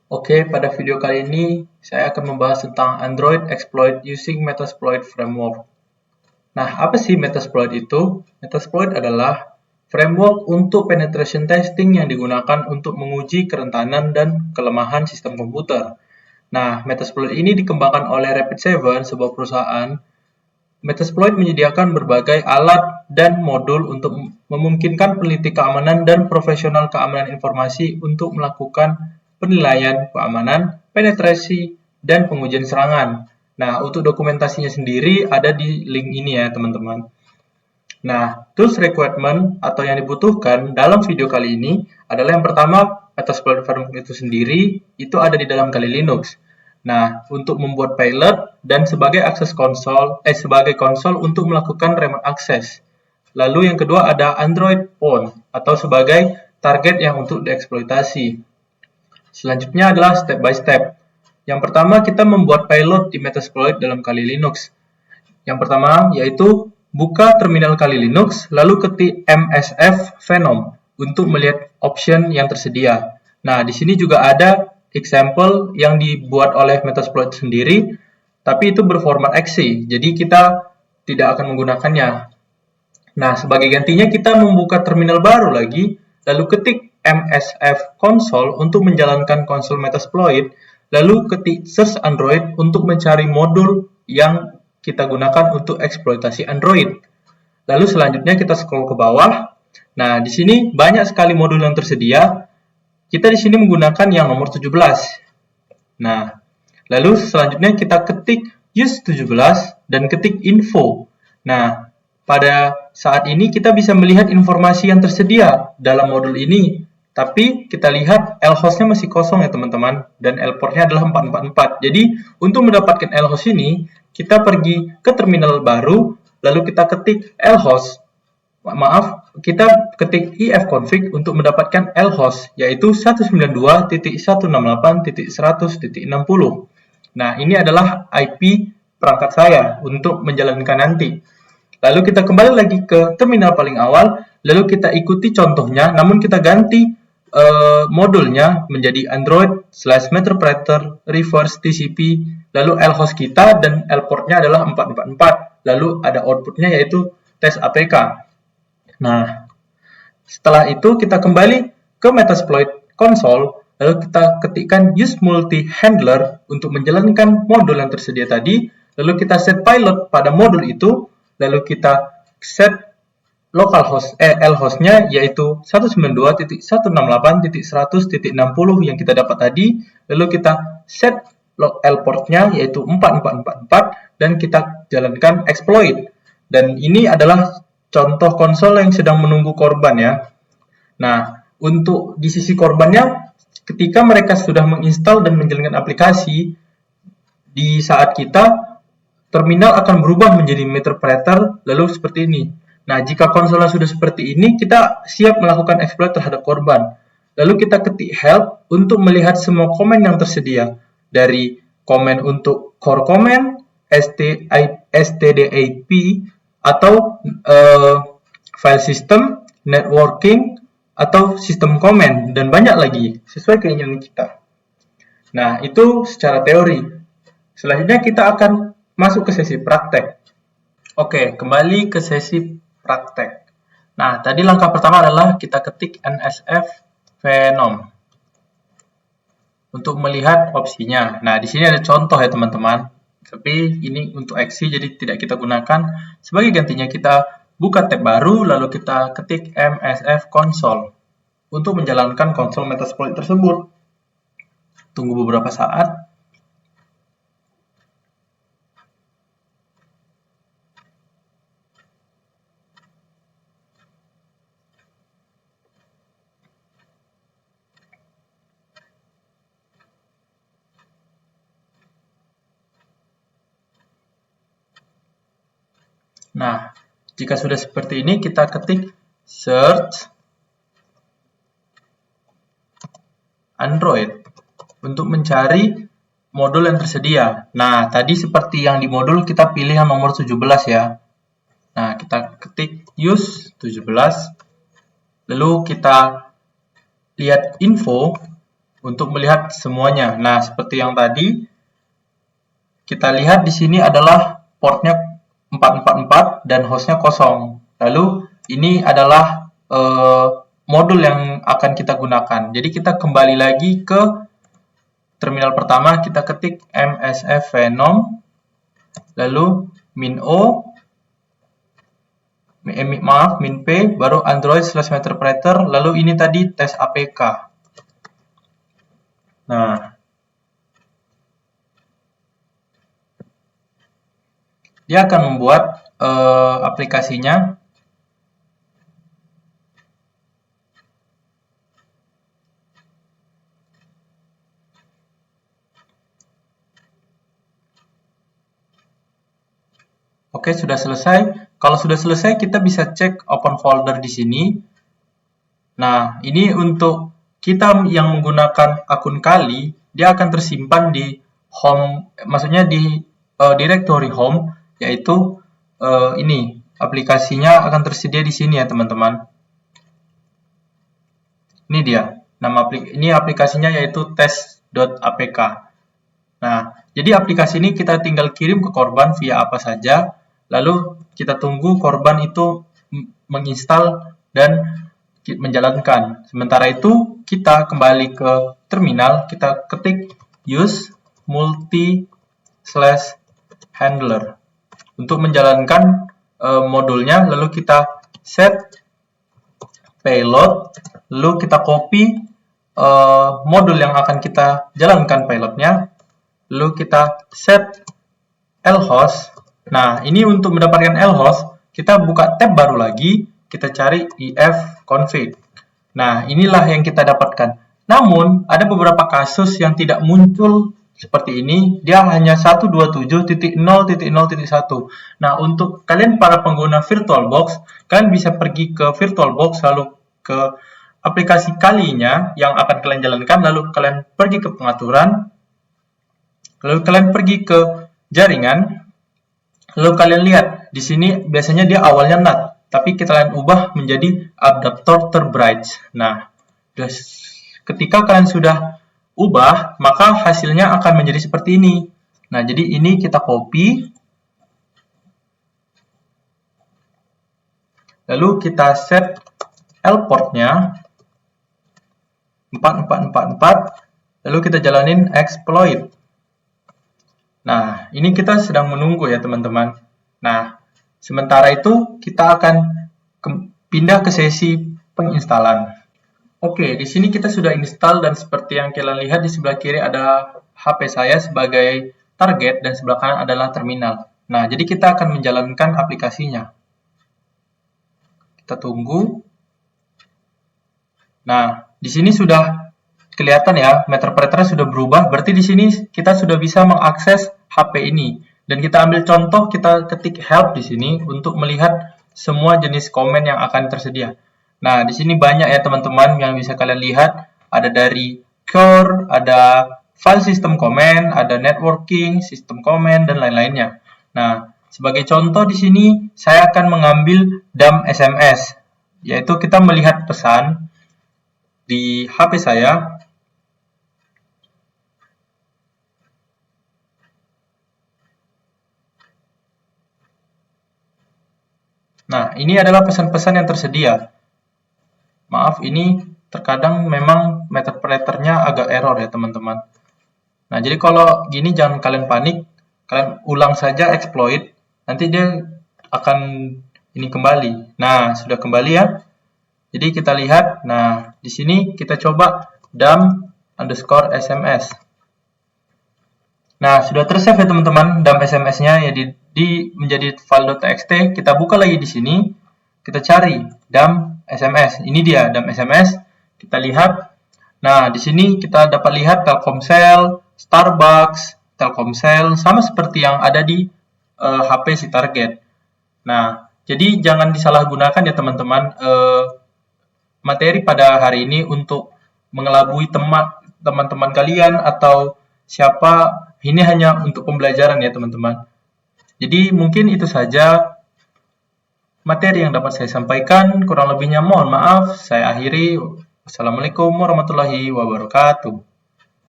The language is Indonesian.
Oke, pada video kali ini saya akan membahas tentang Android exploit using Metasploit framework. Nah, apa sih Metasploit itu? Metasploit adalah framework untuk penetration testing yang digunakan untuk menguji kerentanan dan kelemahan sistem komputer. Nah, Metasploit ini dikembangkan oleh Rapid7, sebuah perusahaan. Metasploit menyediakan berbagai alat dan modul untuk memungkinkan peneliti keamanan dan profesional keamanan informasi untuk melakukan penilaian keamanan, penetrasi, dan pengujian serangan. Nah, untuk dokumentasinya sendiri ada di link ini ya, teman-teman. Nah, tools requirement atau yang dibutuhkan dalam video kali ini adalah yang pertama, Metasploit framework itu sendiri, itu ada di dalam Kali Linux. Nah, untuk membuat payload dan sebagai konsol untuk melakukan remote access. Lalu yang kedua ada Android Phone atau sebagai target yang untuk dieksploitasi. Selanjutnya adalah step by step. Yang pertama kita membuat payload di Metasploit dalam Kali Linux. Yang pertama yaitu buka terminal Kali Linux, lalu ketik msf venom untuk melihat option yang tersedia. Nah, di sini juga ada example yang dibuat oleh Metasploit sendiri, tapi itu berformat exe, jadi kita tidak akan menggunakannya. Nah, sebagai gantinya kita membuka terminal baru lagi, lalu ketik msf console untuk menjalankan konsol Metasploit, lalu ketik search Android untuk mencari modul yang kita gunakan untuk eksploitasi Android. Lalu selanjutnya kita scroll ke bawah. Nah, di sini banyak sekali modul yang tersedia. Kita di sini menggunakan yang nomor 17. Nah, lalu selanjutnya kita ketik use 17 dan ketik info. Nah, pada saat ini kita bisa melihat informasi yang tersedia dalam modul ini, tapi kita lihat lhost-nya masih kosong ya teman-teman, dan lport-nya adalah 444. Jadi, untuk mendapatkan lhost ini, kita pergi ke terminal baru, lalu kita ketik kita ketik ifconfig untuk mendapatkan lhost, yaitu 192.168.100.60. Nah, ini adalah IP perangkat saya untuk menjalankan nanti. Lalu kita kembali lagi ke terminal paling awal, lalu kita ikuti contohnya, namun kita ganti modulnya menjadi Android/Meterpreter reverse TCP, lalu lhost kita dan lport-nya adalah 444, lalu ada output-nya yaitu tes APK. Nah, setelah itu kita kembali ke Metasploit console, lalu kita ketikkan use multi-handler untuk menjalankan modul yang tersedia tadi, lalu kita set pilot pada modul itu, lalu kita set lhost-nya yaitu 192.168.100.60 yang kita dapat tadi, lalu kita set lport-nya yaitu 4444 dan kita jalankan exploit. Dan ini adalah contoh konsol yang sedang menunggu korban ya. Nah, untuk di sisi korbannya, ketika mereka sudah menginstal dan menjalankan aplikasi, di saat kita, terminal akan berubah menjadi Meterpreter, lalu seperti ini. Nah, jika konsolnya sudah seperti ini, kita siap melakukan exploit terhadap korban. Lalu kita ketik help untuk melihat semua komen yang tersedia. Dari komen untuk core comment, stdip, atau file system, networking, atau sistem komen, dan banyak lagi, sesuai keinginan kita. Nah, itu secara teori. Selanjutnya kita akan masuk ke sesi praktek. Oke, kembali ke sesi praktek. Nah, tadi langkah pertama adalah kita ketik msf venom untuk melihat opsinya. Nah, di sini ada contoh ya teman-teman. Tapi ini untuk exe jadi tidak kita gunakan. Sebagai gantinya kita buka tab baru lalu kita ketik msf console untuk menjalankan konsol Metasploit tersebut. Tunggu beberapa saat. Nah, jika sudah seperti ini, kita ketik search Android untuk mencari modul yang tersedia. Nah, tadi seperti yang di modul kita pilih yang nomor 17 ya. Nah, kita ketik use 17, lalu kita lihat info untuk melihat semuanya. Nah, seperti yang tadi kita lihat di sini adalah portnya 444 dan hostnya kosong. Lalu ini adalah modul yang akan kita gunakan. Jadi kita kembali lagi ke terminal pertama, kita ketik msf venom, lalu min p, baru android/meterpreter, lalu ini tadi tes APK. Nah, dia akan membuat aplikasinya. Oke, sudah selesai. Kalau sudah selesai, kita bisa cek open folder di sini. Nah, ini untuk kita yang menggunakan akun Kali, dia akan tersimpan di home, maksudnya di directory home, yaitu ini aplikasinya akan tersedia di sini ya teman-teman. Ini dia, ini aplikasinya yaitu tes.apk. Nah, jadi aplikasi ini kita tinggal kirim ke korban via apa saja. Lalu kita tunggu korban itu menginstal dan menjalankan. Sementara itu kita kembali ke terminal, kita ketik use multi/handler untuk menjalankan modulnya. Lalu kita set payload, lalu kita copy modul yang akan kita jalankan payloadnya, lalu kita set lhost. Nah, ini untuk mendapatkan lhost, kita buka tab baru lagi, kita cari ifconfig. Nah, inilah yang kita dapatkan. Namun, ada beberapa kasus yang tidak muncul seperti ini, dia hanya 127.0.0.1. Nah, untuk kalian para pengguna VirtualBox, kalian bisa pergi ke VirtualBox, lalu ke aplikasi Kalinya yang akan kalian jalankan, lalu kalian pergi ke pengaturan, lalu kalian pergi ke jaringan. Lalu kalian lihat, di sini biasanya dia awalnya NAT, tapi kita kalian ubah menjadi adaptor bridge. Nah, ketika kalian sudah ubah, maka hasilnya akan menjadi seperti ini. Nah, jadi ini kita copy, lalu kita set L portnya 4444, lalu kita jalanin exploit. Nah, ini kita sedang menunggu ya teman-teman. Nah, sementara itu kita akan pindah ke sesi penginstalan. Oke, di sini kita sudah install dan seperti yang kalian lihat di sebelah kiri ada HP saya sebagai target dan sebelah kanan adalah terminal. Nah, jadi kita akan menjalankan aplikasinya. Kita tunggu. Nah, di sini sudah kelihatan ya, meterpreternya sudah berubah. Berarti di sini kita sudah bisa mengakses HP ini. Dan kita ambil contoh, kita ketik help di sini untuk melihat semua jenis komen yang akan tersedia. Nah, di sini banyak ya teman-teman yang bisa kalian lihat. Ada dari core, ada file system comment, ada networking, system comment, dan lain-lainnya. Nah, sebagai contoh di sini, saya akan mengambil dump SMS, yaitu kita melihat pesan di HP saya. Nah, ini adalah pesan-pesan yang tersedia. Maaf, ini terkadang memang meterpreternya agak error ya teman-teman. Nah, jadi kalau gini jangan kalian panik, kalian ulang saja exploit, nanti dia akan ini kembali. Nah, sudah kembali ya. Jadi kita lihat, nah di sini kita coba dump_sms. Nah, sudah tersave ya teman-teman dump SMS-nya ya menjadi file.txt. Kita buka lagi di sini, kita cari dump SMS. Ini dia dump SMS. Kita lihat. Nah, di sini kita dapat lihat Telkomsel, Starbucks, Telkomsel, sama seperti yang ada di HP si target. Nah, jadi jangan disalahgunakan ya teman-teman. Materi pada hari ini untuk mengelabui teman-teman kalian atau siapa, ini hanya untuk pembelajaran ya teman-teman. Jadi mungkin itu saja materi yang dapat saya sampaikan. Kurang lebihnya mohon maaf. Saya akhiri. Wassalamualaikum warahmatullahi wabarakatuh.